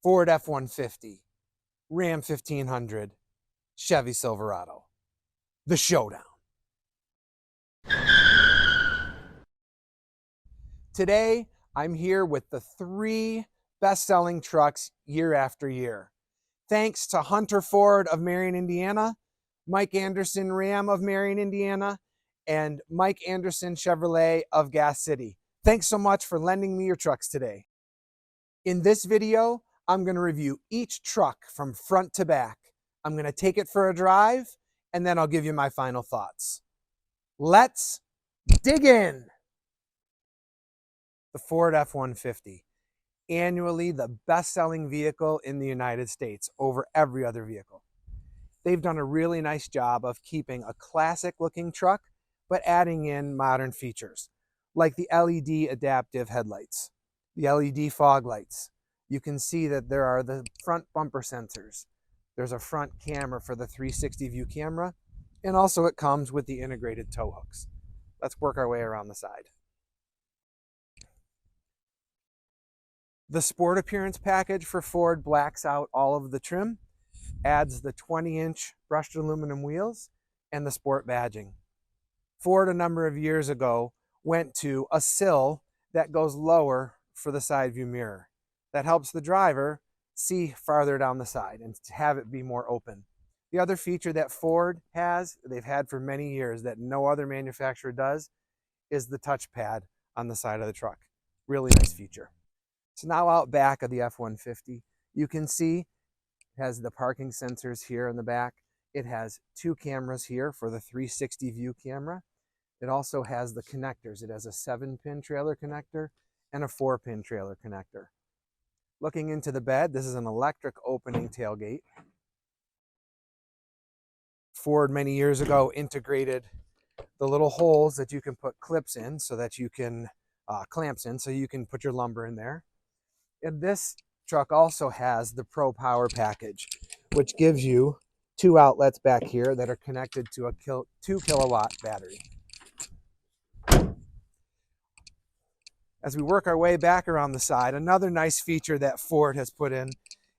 Ford F-150, Ram 1500, Chevy Silverado. The Showdown. Today, I'm here with the 3 best-selling trucks year after year. Thanks to Hunter Ford of Marion, Indiana, Mike Anderson Ram of Marion, Indiana, and Mike Anderson Chevrolet of Gas City. Thanks so much for lending me your trucks today. In this video, I'm going to review each truck from front to back. I'm going to take it for a drive, and then I'll give you my final thoughts. Let's dig in. The Ford F-150, annually the best-selling vehicle in the United States over every other vehicle. They've done a really nice job of keeping a classic-looking truck, but adding in modern features, like the LED adaptive headlights, the LED fog lights. You can see that there are the front bumper sensors. There's a front camera for the 360 view camera, and also it comes with the integrated tow hooks. Let's work our way around the side. The Sport Appearance package for Ford blacks out all of the trim, adds the 20-inch brushed aluminum wheels, and the Sport badging. Ford, a number of years ago, went to a sill that goes lower for the side view mirror. That helps the driver see farther down the side and have it be more open. The other feature that Ford has, they've had for many years, that no other manufacturer does, is the touchpad on the side of the truck. Really nice feature. So now out back of the F-150, you can see it has the parking sensors here in the back. It has 2 cameras here for the 360 view camera. It also has the connectors. It has a 7-pin trailer connector and a 4-pin trailer connector. Looking into the bed, this is an electric opening tailgate. Ford many years ago integrated the little holes that you can put clips in so that you can, clamps in, so you can put your lumber in there. And this truck also has the Pro Power package, which gives you 2 outlets back here that are connected to a 2 kilowatt battery. As we work our way back around the side, another nice feature that Ford has put in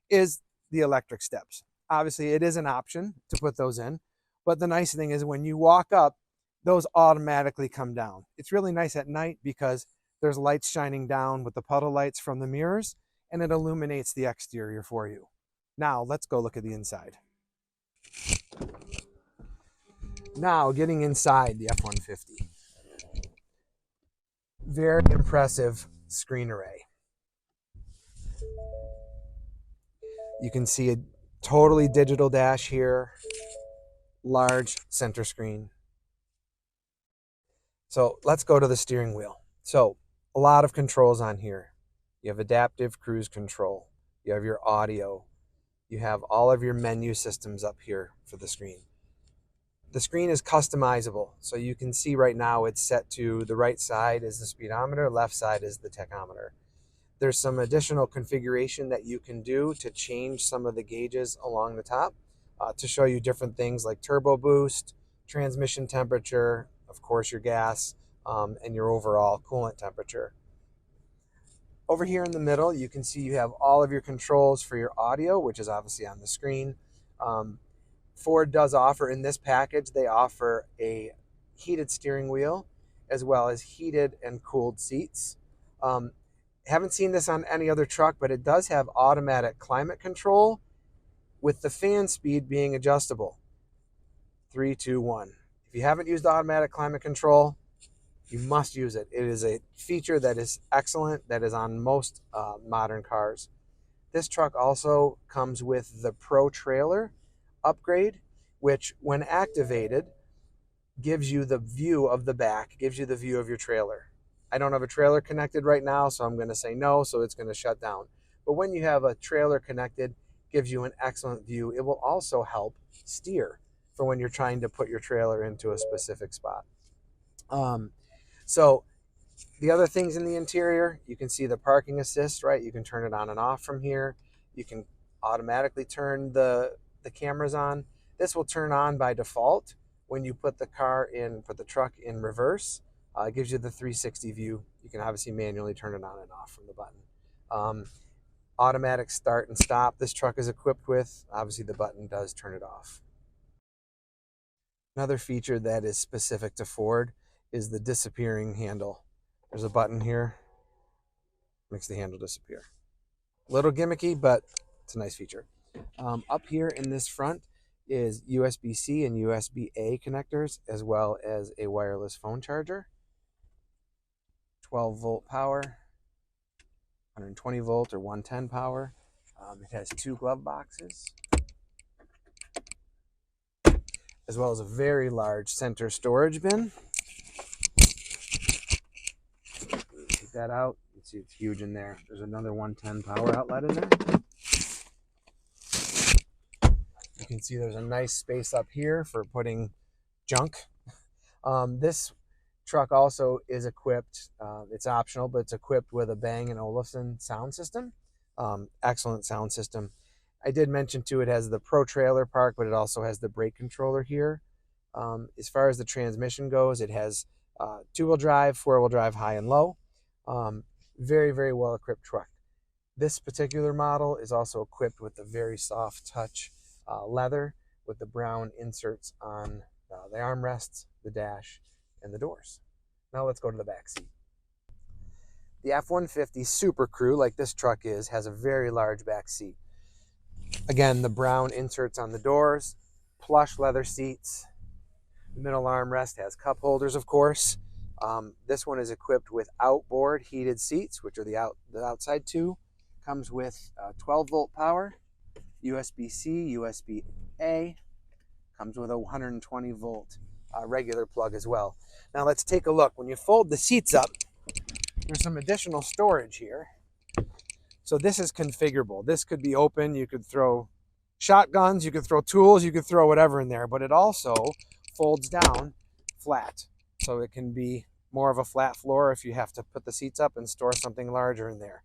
is the electric steps. Obviously, it is an option to put those in, but the nice thing is when you walk up, those automatically come down. It's really nice at night because there's lights shining down with the puddle lights from the mirrors, and it illuminates the exterior for you. Now, let's go look at the inside. Now, getting inside the F-150. Very impressive screen array. You can see a totally digital dash here, large center screen. So let's go to the steering wheel. So a lot of controls on here. You have adaptive cruise control. You have your audio. You have all of your menu systems up here for the screen. The screen is customizable. So you can see right now it's set to the right side is the speedometer, left side is the tachometer. There's some additional configuration that you can do to change some of the gauges along the top to show you different things like turbo boost, transmission temperature, of course your gas, and your overall coolant temperature. Over here in the middle, you can see you have all of your controls for your audio, which is obviously on the screen. Ford does offer in this package, they offer a heated steering wheel as well as heated and cooled seats. Haven't seen this on any other truck, but it does have automatic climate control with the fan speed being adjustable. 3, 2, 1. If you haven't used automatic climate control, you must use it. It is a feature that is excellent, that is on most modern cars. This truck also comes with the Pro Trailer upgrade, which when activated gives you the view of the back, gives you the view of your trailer. I don't have a trailer connected right now, so I'm going to say no, so it's going to shut down. But when you have a trailer connected, gives you an excellent view. It will also help steer for when you're trying to put your trailer into a specific spot. So the other things in the interior, you can see the parking assist, right? You can turn it on and off from here. You can automatically turn the cameras on. This will turn on by default when you put the truck in reverse. It gives you the 360 view. You can obviously manually turn it on and off from the button. Automatic start and stop this truck is equipped with. Obviously the button does turn it off. Another feature that is specific to Ford is the disappearing handle. There's a button here, makes the handle disappear. A little gimmicky, but it's a nice feature. Up here in this front is USB-C and USB-A connectors, as well as a wireless phone charger. 12-volt power, 120 volt or 110 power. It has 2 glove boxes, as well as a very large center storage bin. Take that out. You can see it's huge in there. There's another 110 power outlet in there. You can see there's a nice space up here for putting junk. This truck also is equipped, it's optional, but it's equipped with a Bang & Olufsen sound system. Excellent sound system. I did mention too, it has the Pro Trailer Park, but it also has the brake controller here. As far as the transmission goes, it has 2-wheel drive, 4-wheel drive, high and low. Very, very well equipped truck. This particular model is also equipped with the very soft touch leather with the brown inserts on the armrests, the dash, and the doors. Now let's go to the back seat. The F-150 Super Crew, like this truck is, has a very large back seat. Again, the brown inserts on the doors, plush leather seats. The middle armrest has cup holders, of course. This one is equipped with outboard heated seats, which are the outside two. Comes with 12-volt power, USB-C, USB-A. Comes with a 120-volt regular plug as well. Now let's take a look. When you fold the seats up, there's some additional storage here. So this is configurable. This could be open. You could throw shotguns, you could throw tools, you could throw whatever in there, but it also folds down flat. So it can be more of a flat floor if you have to put the seats up and store something larger in there.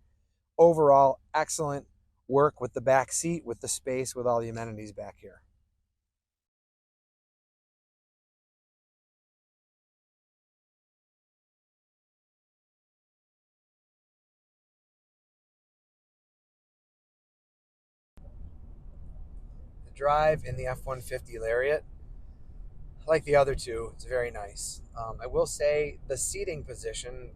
Overall, excellent work with the back seat, with the space, with all the amenities back here. The drive in the F-150 Lariat, like the other two, it's very nice. I will say the seating position,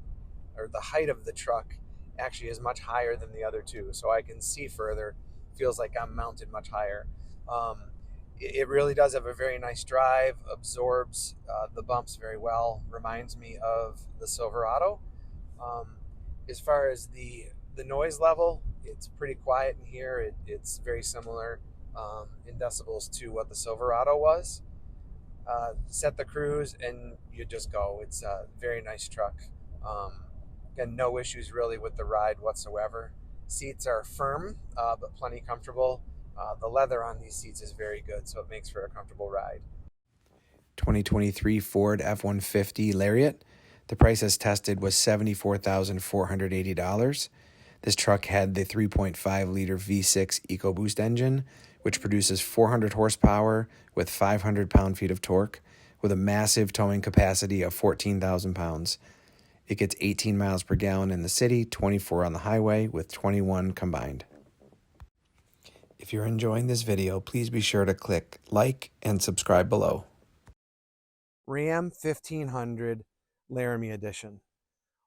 or the height of the truck, actually is much higher than the other two, so I can see further. Feels like I'm mounted much higher. It really does have a very nice drive, absorbs the bumps very well, reminds me of the Silverado. As far as the noise level, it's pretty quiet in here. It's very similar in decibels to what the Silverado was. Set the cruise and you just go. It's a very nice truck. Again, no issues really with the ride whatsoever. Seats are firm, but plenty comfortable. The leather on these seats is very good, so it makes for a comfortable ride. 2023 Ford F-150 Lariat. The price as tested was $74,480. This truck had the 3.5-liter V6 EcoBoost engine, which produces 400 horsepower with 500 pound-feet of torque, with a massive towing capacity of 14,000 pounds. It gets 18 miles per gallon in the city, 24 on the highway, with 21 combined. If you're enjoying this video, please be sure to click like and subscribe below. Ram 1500 Laramie Edition.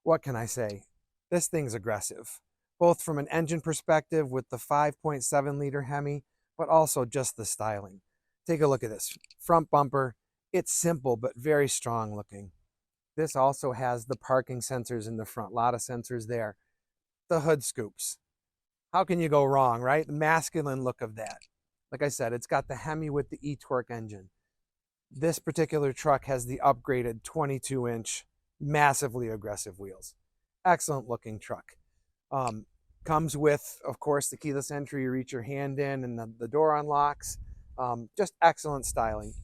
What can I say? This thing's aggressive, both from an engine perspective with the 5.7-liter Hemi, but also just the styling. Take a look at this. Front bumper, it's simple but very strong looking. This also has the parking sensors in the front, a lot of sensors there. The hood scoops. How can you go wrong, right? The masculine look of that. Like I said, it's got the Hemi with the e-torque engine. This particular truck has the upgraded 22-inch, massively aggressive wheels. Excellent looking truck. Comes with, of course, the keyless entry. You reach your hand in and the door unlocks. Just excellent styling.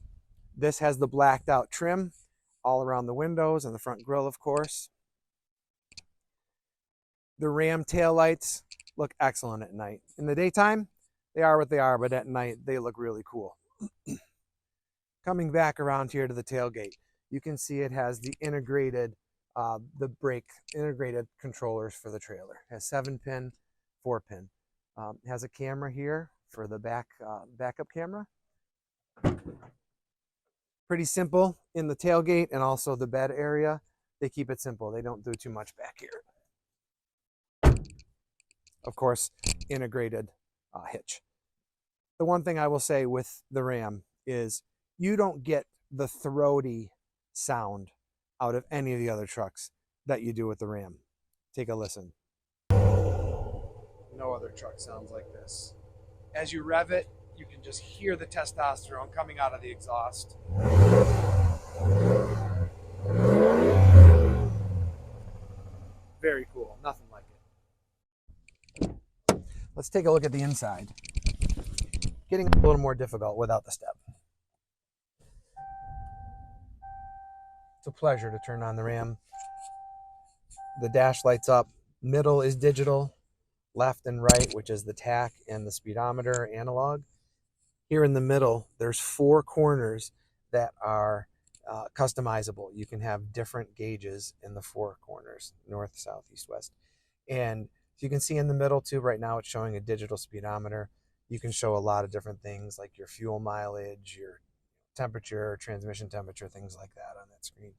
This has the blacked out trim all around the windows and the front grille, of course. The Ram taillights look excellent at night. In the daytime, they are what they are, but at night, they look really cool. Coming back around here to the tailgate, you can see it has the integrated integrated controllers for the trailer. It has 7-pin, 4-pin. It has a camera here for the backup camera. Pretty simple in the tailgate and also the bed area. They keep it simple. They don't do too much back here. Of course, integrated hitch. The one thing I will say with the Ram is you don't get the throaty sound out of any of the other trucks that you do with the Ram. Take a listen. No other truck sounds like this. As you rev it, you can just hear the testosterone coming out of the exhaust. Very cool. Nothing like it. Let's take a look at the inside. Getting a little more difficult without the step. It's a pleasure to turn on the Ram. The dash lights up. Middle is digital. Left and right, which is the tach and the speedometer analog. Here in the middle, there's 4 corners that are customizable. You can have different gauges in the 4 corners, north, south, east, west. And you can see in the middle too, right now it's showing a digital speedometer. You can show a lot of different things like your fuel mileage, your temperature, transmission temperature, things like that on that screen.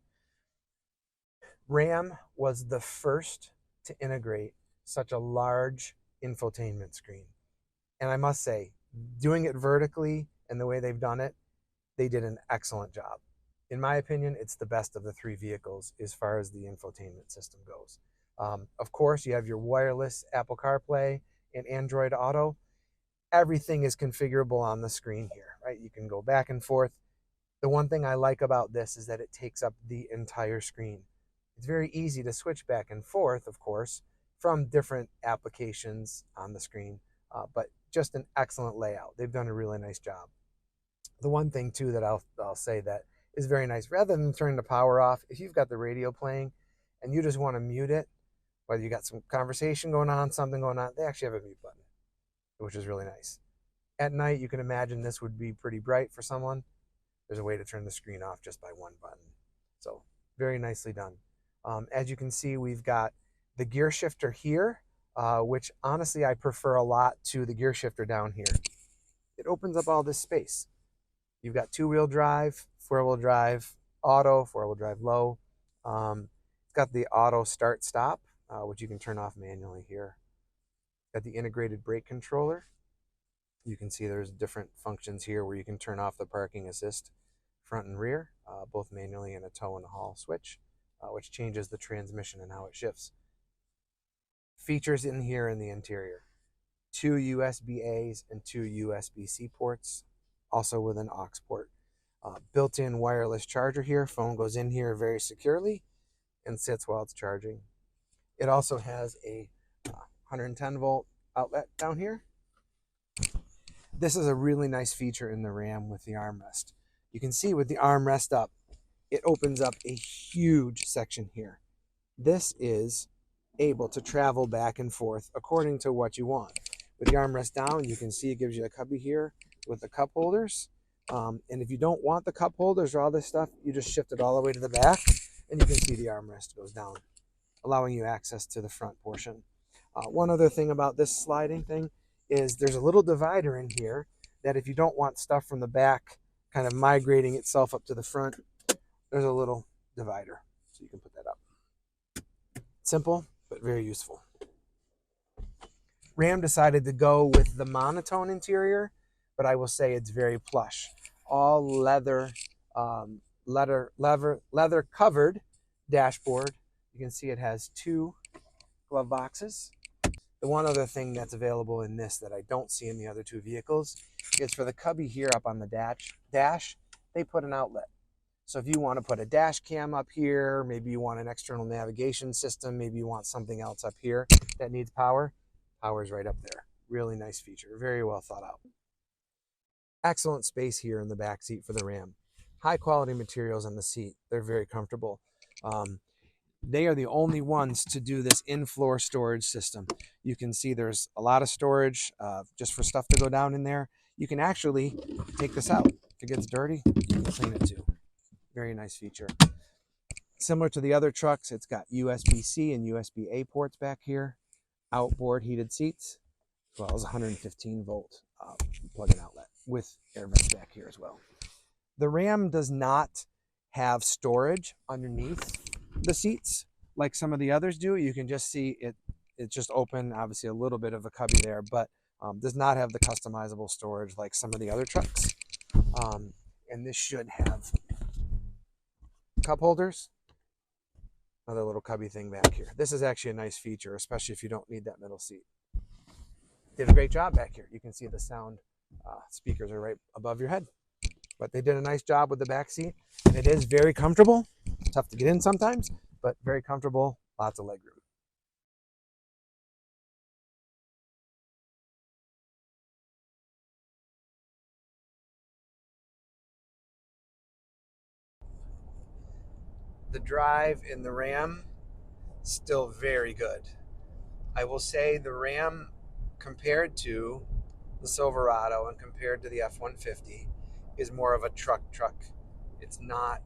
Ram was the first to integrate such a large infotainment screen. And I must say, doing it vertically and the way they've done it, they did an excellent job. In my opinion, it's the best of the 3 vehicles as far as the infotainment system goes. Of course, you have your wireless Apple CarPlay and Android Auto. Everything is configurable on the screen here, right? You can go back and forth. The one thing I like about this is that it takes up the entire screen. It's very easy to switch back and forth, of course, from different applications on the screen, but just an excellent layout. They've done a really nice job. The one thing too that I'll say that is very nice, rather than turning the power off, if you've got the radio playing and you just want to mute it, whether you got some conversation going on, something going on, they actually have a mute button, which is really nice. At night, you can imagine this would be pretty bright for someone. There's a way to turn the screen off just by one button. So very nicely done. As you can see, we've got the gear shifter here, which honestly I prefer a lot to the gear shifter down here. It opens up all this space. You've got 2-wheel drive, 4-wheel drive, auto, 4-wheel drive low. It's got the auto start stop, which you can turn off manually here. Got the integrated brake controller. You can see there's different functions here where you can turn off the parking assist front and rear, both manually, and a tow and haul switch, which changes the transmission and how it shifts. Features in here in the interior: 2 USB-A's and 2 USB-C ports, also with an aux port. Built-in wireless charger here. Phone goes in here very securely and sits while it's charging. It also has a 110 volt outlet down here. This is a really nice feature in the Ram with the armrest. You can see with the armrest up, it opens up a huge section here. This is able to travel back and forth according to what you want. With the armrest down, you can see it gives you a cubby here with the cup holders. And if you don't want the cup holders or all this stuff, you just shift it all the way to the back, and you can see the armrest goes down, allowing you access to the front portion. One other thing about this sliding thing is there's a little divider in here that if you don't want stuff from the back kind of migrating itself up to the front, there's a little divider, so you can put that up. Simple, but very useful. Ram decided to go with the monotone interior, but I will say it's very plush. All leather, leather covered dashboard. You can see it has 2 glove boxes. The one other thing that's available in this that I don't see in the other 2 vehicles is for the cubby here up on the dash, they put an outlet. So if you want to put a dash cam up here, maybe you want an external navigation system, maybe you want something else up here that needs power, power's right up there. Really nice feature, very well thought out. Excellent space here in the back seat for the Ram. High quality materials on the seat. They're very comfortable. They are the only ones to do this in-floor storage system. You can see there's a lot of storage just for stuff to go down in there. You can actually take this out. If it gets dirty, you can clean it too. Very nice feature. Similar to the other trucks, it's got USB-C and USB-A ports back here. Outboard heated seats. as well as 115 volt plug-in outlet with air vents back here as well. The Ram does not have storage underneath the seats like some of the others do. You can just see it's just open, obviously a little bit of a cubby there, but does not have the customizable storage like some of the other trucks. And this should have cup holders, another little cubby thing back here. This is actually a nice feature, especially if you don't need that middle seat. Did a great job back here. You can see the sound speakers are right above your head. But they did a nice job with the back seat. And it is very comfortable. Tough to get in sometimes, but very comfortable. Lots of leg room. The drive in the Ram, still very good. I will say the Ram, compared to the Silverado and compared to the F-150, is more of a truck. It's not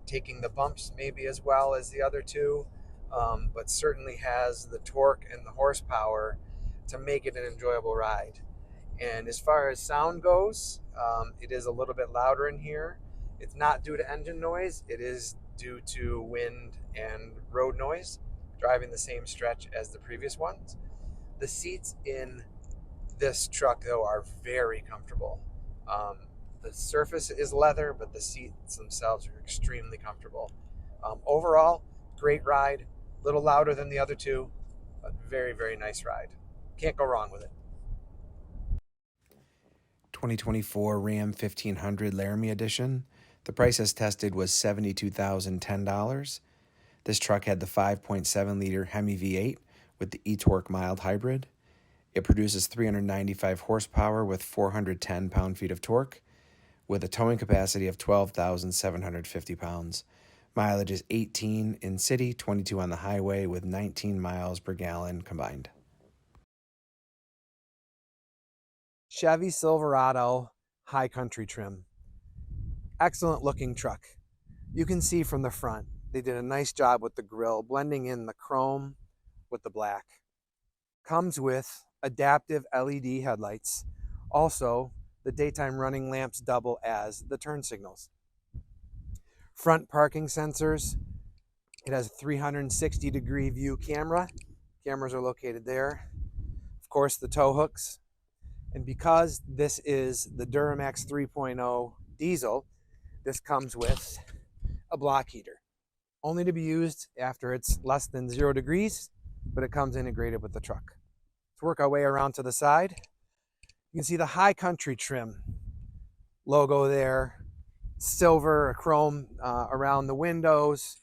taking the bumps maybe as well as the other two, but certainly has the torque and the horsepower to make it an enjoyable ride. And as far as sound goes, it is a little bit louder in here. It's not due to engine noise. It is due to wind and road noise, driving the same stretch as the previous ones. The seats in this truck, though, are very comfortable. The surface is leather, but the seats themselves are extremely comfortable. Overall, great ride. A little louder than the other two, but very, very nice ride. Can't go wrong with it. 2024 Ram 1500 Laramie Edition. The price as tested was $72,010. This truck had the 5.7-liter Hemi V8 with the e-torque mild hybrid. It produces 395 horsepower with 410 pound-feet of torque, with a towing capacity of 12,750 pounds. Mileage is 18 in city, 22 on the highway, with 19 miles per gallon combined. Chevy Silverado high country trim. Excellent looking truck. You can see from the front, they did a nice job with the grille, blending in the chrome with the black. Comes with adaptive LED headlights. Also, the daytime running lamps double as the turn signals. Front parking sensors. It has a 360-degree view camera. Cameras are located there. Of course, the tow hooks. And because this is the Duramax 3.0 diesel, this comes with a block heater. Only to be used after it's less than 0 degrees, but it comes integrated with the truck. Let's work our way around to the side. You can see the high country trim logo there. Silver, chrome around the windows,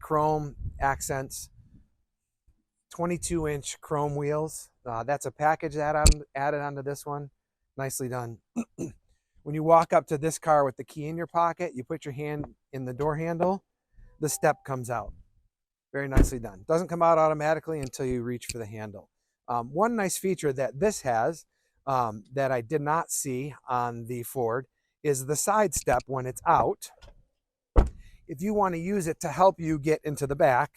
chrome accents, 22-inch chrome wheels. That's a package that added onto this one. Nicely done. When you walk up to this car with the key in your pocket, you put your hand in the door handle, the step comes out. Very nicely done. Doesn't come out automatically until you reach for the handle. One nice feature that this has that I did not see on the Ford is the side step when it's out. If you want to use it to help you get into the back,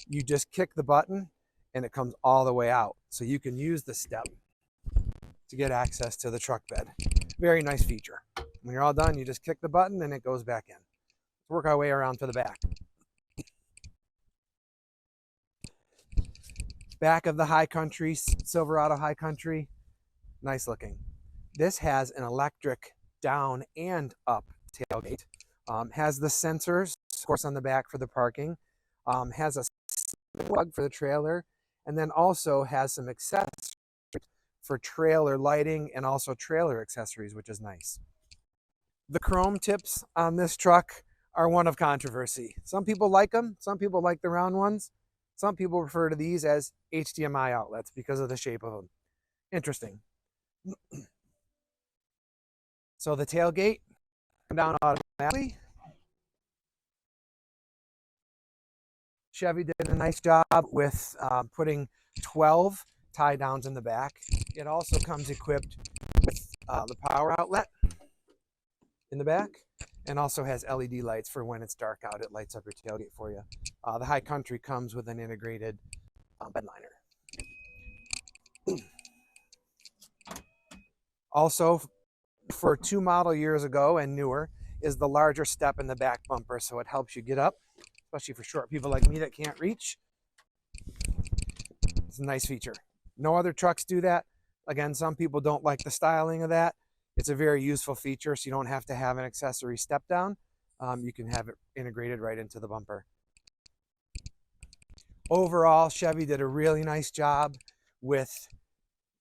you just kick the button and it comes all the way out. So you can use the step to get access to the truck bed. Very nice feature. When you're all done, you just kick the button and it goes back in. Let's work our way around to the back. Back of the high country, Silverado high country, nice looking. This has an electric down and up tailgate. Has the sensors, of course, on the back for the parking. Has a plug for the trailer, and then also has some accessories for trailer lighting and also trailer accessories, which is nice. The chrome tips on this truck are one of controversy. Some people like them. Some people like the round ones. Some people refer to these as HDMI outlets because of the shape of them. Interesting. So the tailgate come down automatically. Chevy did a nice job with putting 12 tie downs in the back. It also comes equipped with the power outlet in the back, and also has LED lights for when it's dark out. It lights up your tailgate for you. The high country comes with an integrated bed liner. Also, for 2 model years ago and newer, is the larger step in the back bumper, so it helps you get up, especially for short people like me that can't reach. It's a nice feature. No other trucks do that. Again, some people don't like the styling of that. It's a very useful feature, so you don't have to have an accessory step down. You can have it integrated right into the bumper. Overall, Chevy did a really nice job with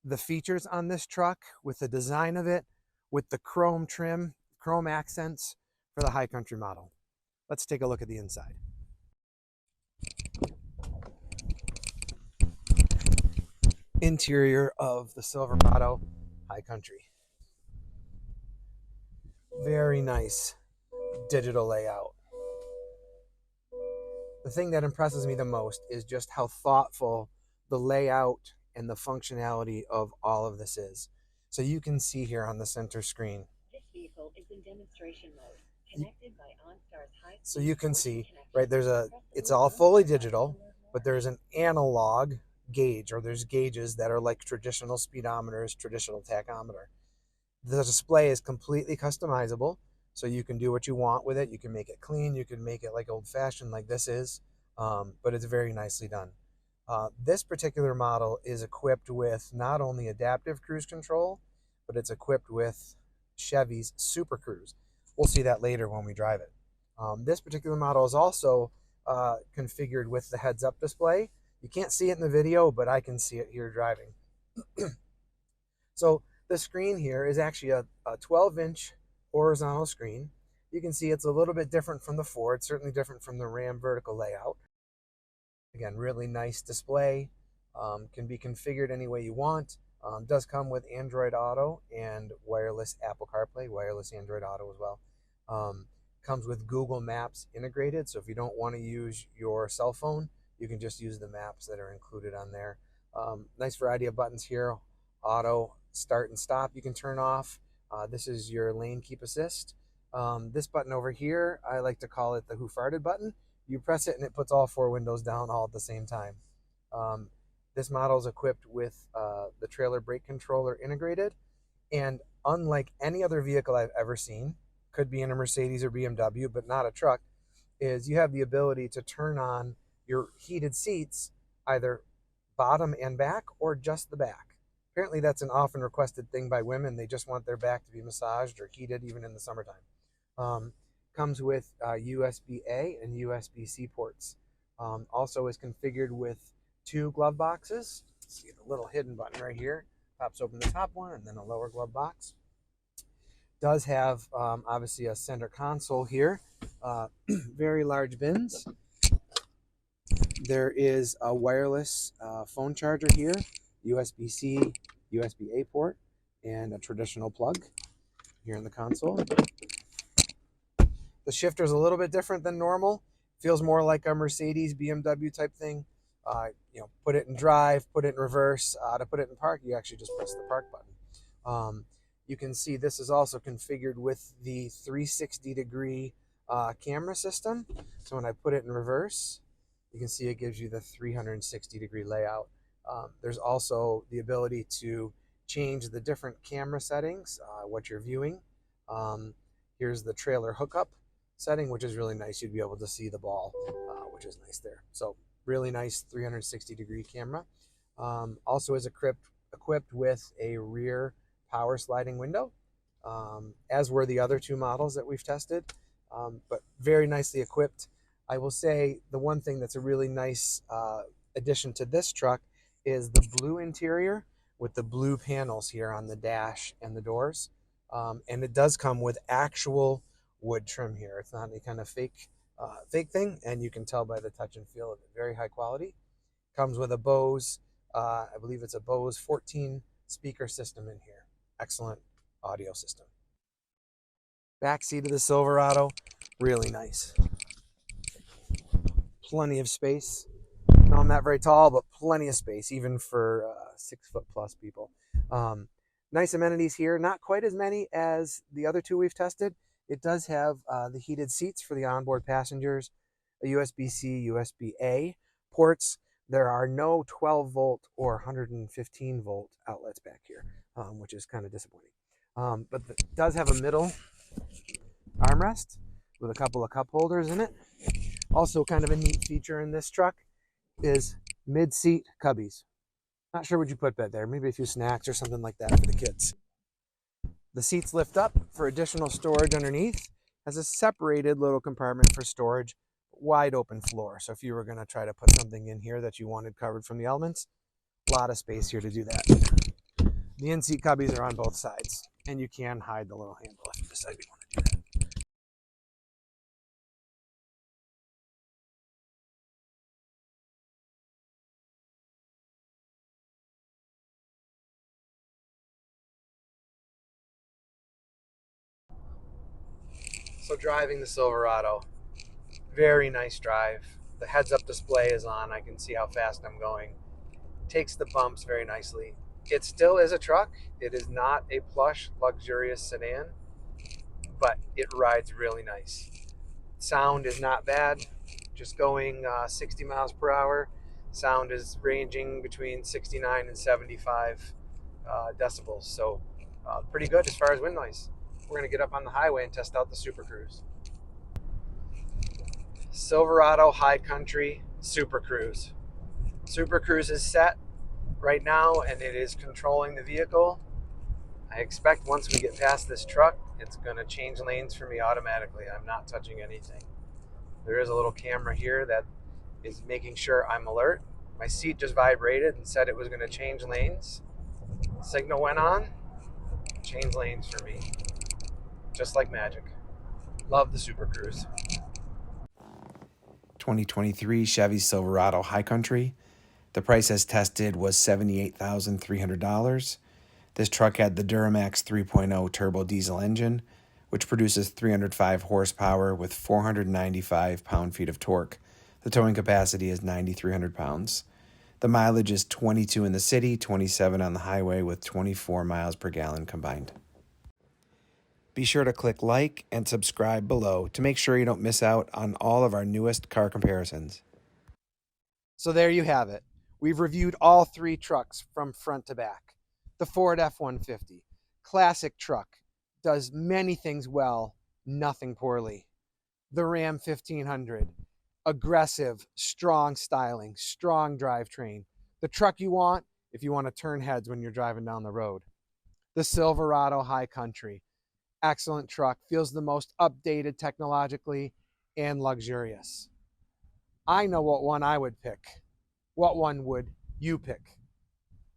the features on this truck, with the design of it, with the chrome trim, chrome accents for the high country model. Let's take a look at the inside. Interior of the Silverado high country. Very nice digital layout. The thing that impresses me the most is just how thoughtful the layout and the functionality of all of this is. So you can see here on the center screen. This vehicle is in demonstration mode, connected by OnStar's high. So you can see, right, it's all fully digital, but there's an analog gauge, or there's gauges that are like traditional speedometers, traditional tachometer. The display is completely customizable, so you can do what you want with it. You can make it clean, you can make it like old-fashioned like this is, but it's very nicely done. This particular model is equipped with not only adaptive cruise control, but it's equipped with Chevy's Super Cruise. We'll see that later when we drive it. This particular model is also configured with the heads-up display. You can't see it in the video, but I can see it here driving. So the screen here is actually a 12-inch horizontal screen. You can see it's a little bit different from the Ford, certainly different from the Ram vertical layout. Again, really nice display. Can be configured any way you want. Does come with Android Auto and wireless Apple CarPlay, wireless Android Auto as well. Comes with Google Maps integrated, so if you don't want to use your cell phone, you can just use the maps that are included on there. Nice variety of buttons here. Auto, start and stop you can turn off. This is your lane keep assist. This button over here, I like to call it the who farted button. You press it and it puts all 4 windows down all at the same time. This model is equipped with the trailer brake controller integrated, and unlike any other vehicle I've ever seen, could be in a Mercedes or BMW, but not a truck, is you have the ability to turn on your heated seats, either bottom and back or just the back. Apparently that's an often requested thing by women. They just want their back to be massaged or heated even in the summertime. Comes with USB-A and USB-C ports. Also is configured with 2 glove boxes. See the little hidden button right here. Pops open the top one and then a lower glove box. Does have obviously a center console here. Very large bins. There is a wireless phone charger here, USB-C, USB-A port, and a traditional plug here in the console. The shifter is a little bit different than normal. Feels more like a Mercedes, BMW type thing. Put it in drive, put it in reverse. To put it in park, you actually just press the park button. You can see this is also configured with the 360-degree camera system. So when I put it in reverse, you can see it gives you the 360-degree layout. There's also the ability to change the different camera settings, what you're viewing. Here's the trailer hookup setting, which is really nice. You'd be able to see the ball, which is nice there. So really nice 360-degree camera. Also is equipped with a rear power sliding window, as were the other 2 models that we've tested, but very nicely equipped. I will say the one thing that's a really nice addition to this truck is the blue interior with the blue panels here on the dash and the doors. And it does come with actual wood trim here. It's not any kind of fake thing, and you can tell by the touch and feel of it. Very high quality. Comes with a Bose, I believe it's a Bose 14 speaker system in here. Excellent audio system. Back seat of the Silverado, really nice. Plenty of space. No, I'm not very tall, but plenty of space, even for 6-foot+ people. Nice amenities here. Not quite as many as the other 2 we've tested. It does have the heated seats for the onboard passengers, a USB-C, USB-A ports. There are no 12-volt or 115-volt outlets back here, which is kind of disappointing. But it does have a middle armrest with a couple of cup holders in it. Also, kind of a neat feature in this truck is mid-seat cubbies. Not sure what you put back there. Maybe a few snacks or something like that for the kids. The seats lift up for additional storage underneath. Has a separated little compartment for storage, wide open floor. So if you were going to try to put something in here that you wanted covered from the elements, a lot of space here to do that. The in-seat cubbies are on both sides, and you can hide the little handle if you decide you want to do that. So driving the Silverado, very nice drive. The heads-up display is on. I can see how fast I'm going. Takes the bumps very nicely. It still is a truck. It is not a plush, luxurious sedan, but it rides really nice. Sound is not bad. Just going 60 miles per hour. Sound is ranging between 69 and 75 decibels. So pretty good as far as wind noise. We're going to get up on the highway and test out the Super Cruise. Silverado High Country Super Cruise. Super Cruise is set right now and it is controlling the vehicle. I expect once we get past this truck, it's going to change lanes for me automatically. I'm not touching anything. There is a little camera here that is making sure I'm alert. My seat just vibrated and said it was going to change lanes. Signal went on, changed lanes for me. Just like magic. Love the Super Cruise. 2023 Chevy Silverado High Country. The price as tested was $78,300. This truck had the Duramax 3.0 turbo diesel engine, which produces 305 horsepower with 495 pound-feet of torque. The towing capacity is 9,300 pounds. The mileage is 22 in the city, 27 on the highway with 24 miles per gallon combined. Be sure to click like and subscribe below to make sure you don't miss out on all of our newest car comparisons. So there you have it. We've reviewed all three trucks from front to back. The Ford F-150, classic truck, does many things well, nothing poorly. The Ram 1500, aggressive, strong styling, strong drivetrain. The truck you want if you want to turn heads when you're driving down the road. The Silverado High Country, excellent truck, feels the most updated technologically and luxurious. I know what one I would pick. What one would you pick?